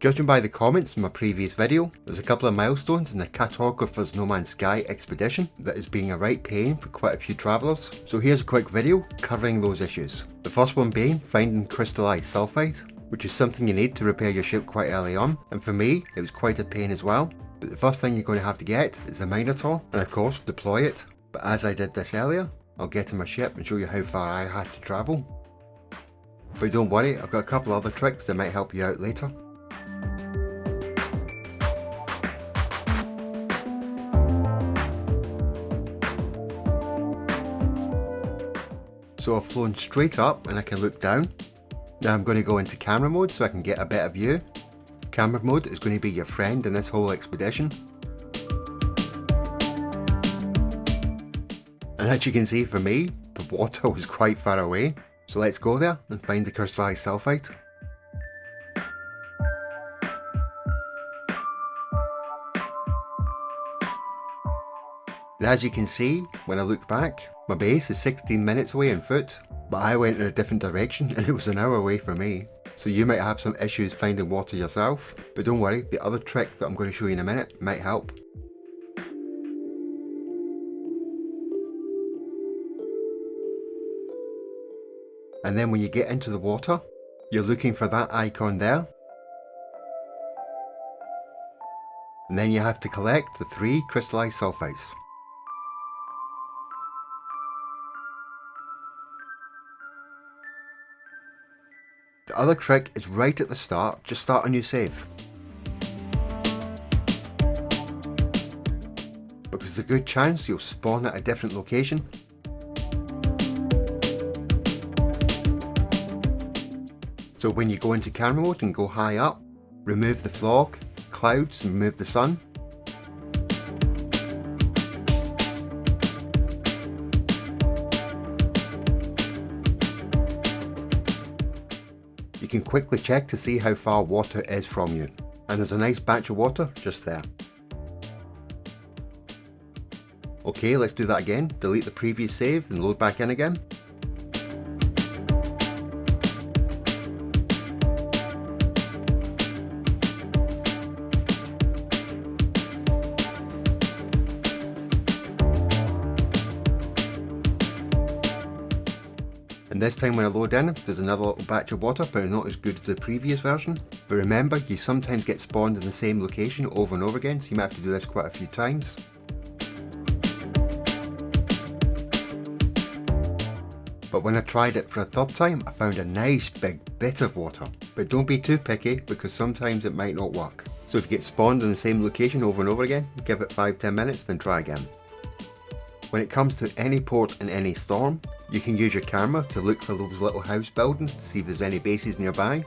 Judging by the comments in my previous video, there's a couple of milestones in the Cartographers No Man's Sky expedition that is being a right pain for quite a few travellers, so here's a quick video covering those issues. The first one being finding crystallized sulphide, which is something you need to repair your ship quite early on, and for me it was quite a pain as well. But the first thing you're going to have to get is the miner tool, and of course deploy it. But as I did this earlier, I'll get in my ship and show you how far I had to travel. But don't worry, I've got a couple other tricks that might help you out later. So I've flown straight up and I can look down. Now I'm going to go into camera mode so I can get a better view. Camera mode is going to be your friend in this whole expedition. And as you can see, for me, the water was quite far away. So let's go there and find the crystallized sulphide. And as you can see, when I look back, my base is 16 minutes away on foot, but I went in a different direction and it was an hour away from me. So you might have some issues finding water yourself, but don't worry, the other trick that I'm going to show you in a minute might help. And then when you get into the water, you're looking for that icon there. And then you have to collect the 3 crystallized sulphides. The other trick is right at the start, just start a new save. Because there's a good chance you'll spawn at a different location. So when you go into camera mode and go high up, remove the fog, clouds and remove the sun. You can quickly check to see how far water is from you, and there's a nice batch of water just there. Okay, let's do that again. Delete the previous save and load back in again. And this time when I load in, there's another little batch of water, but not as good as the previous version. But remember, you sometimes get spawned in the same location over and over again, so you might have to do this quite a few times. But when I tried it for a third time, I found a nice big bit of water. But don't be too picky, because sometimes it might not work. So if you get spawned in the same location over and over again, give it 5-10 minutes, then try again. When it comes to any port in any storm, you can use your camera to look for those little house buildings to see if there's any bases nearby.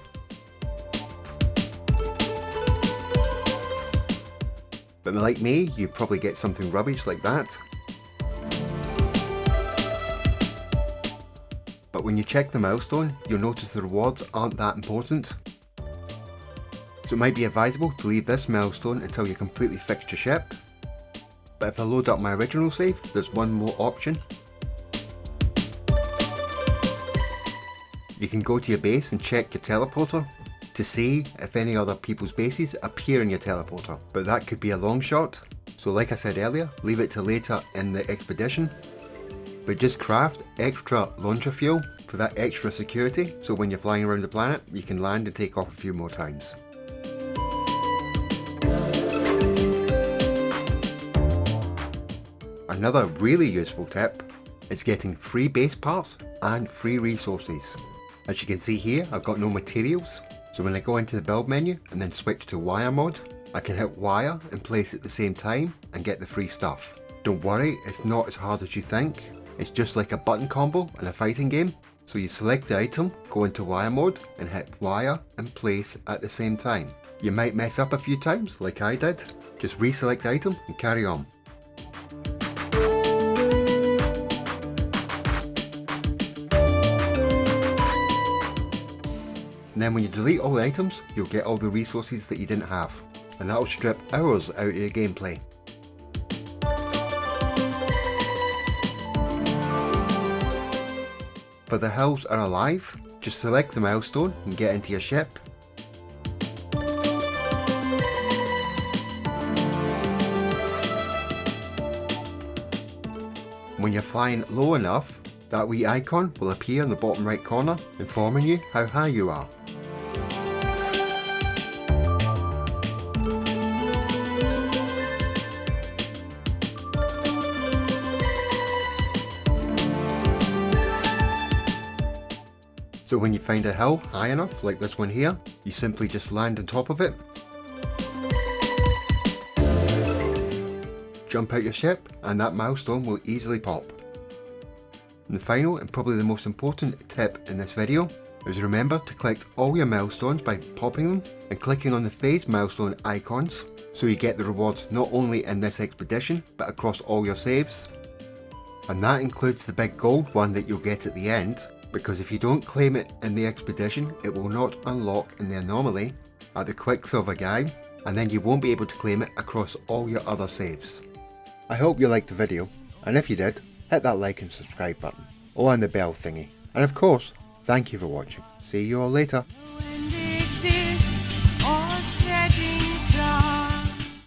But like me, you probably get something rubbish like that. But when you check the milestone, you'll notice the rewards aren't that important. So it might be advisable to leave this milestone until you completely fixed your ship. But if I load up my original save, there's one more option. You can go to your base and check your teleporter to see if any other people's bases appear in your teleporter, but that could be a long shot. So like I said earlier, leave it till later in the expedition, but just craft extra launcher fuel for that extra security, so when you're flying around the planet you can land and take off a few more times. Another really useful tip is getting free base parts and free resources. As you can see here, I've got no materials, so when I go into the build menu and then switch to wire mode, I can hit wire and place at the same time and get the free stuff. Don't worry, it's not as hard as you think. It's just like a button combo in a fighting game. So you select the item, go into wire mode and hit wire and place at the same time. You might mess up a few times like I did. Just reselect the item and carry on. And then when you delete all the items, you'll get all the resources that you didn't have, and that'll strip hours out of your gameplay. But the hills are alive, just select the milestone and get into your ship. When you're flying low enough, that wee icon will appear in the bottom right corner, informing you how high you are. So when you find a hill high enough, like this one here, you simply just land on top of it, jump out your ship, and that milestone will easily pop. And the final and probably the most important tip in this video is remember to collect all your milestones by popping them and clicking on the phase milestone icons so you get the rewards not only in this expedition but across all your saves. And that includes the big gold one that you'll get at the end, because if you don't claim it in the expedition, it will not unlock in the anomaly at the Quicksilver guide, and then you won't be able to claim it across all your other saves. I hope you liked the video, and if you did, hit that like and subscribe button, and the bell thingy. And of course, thank you for watching. See you all later.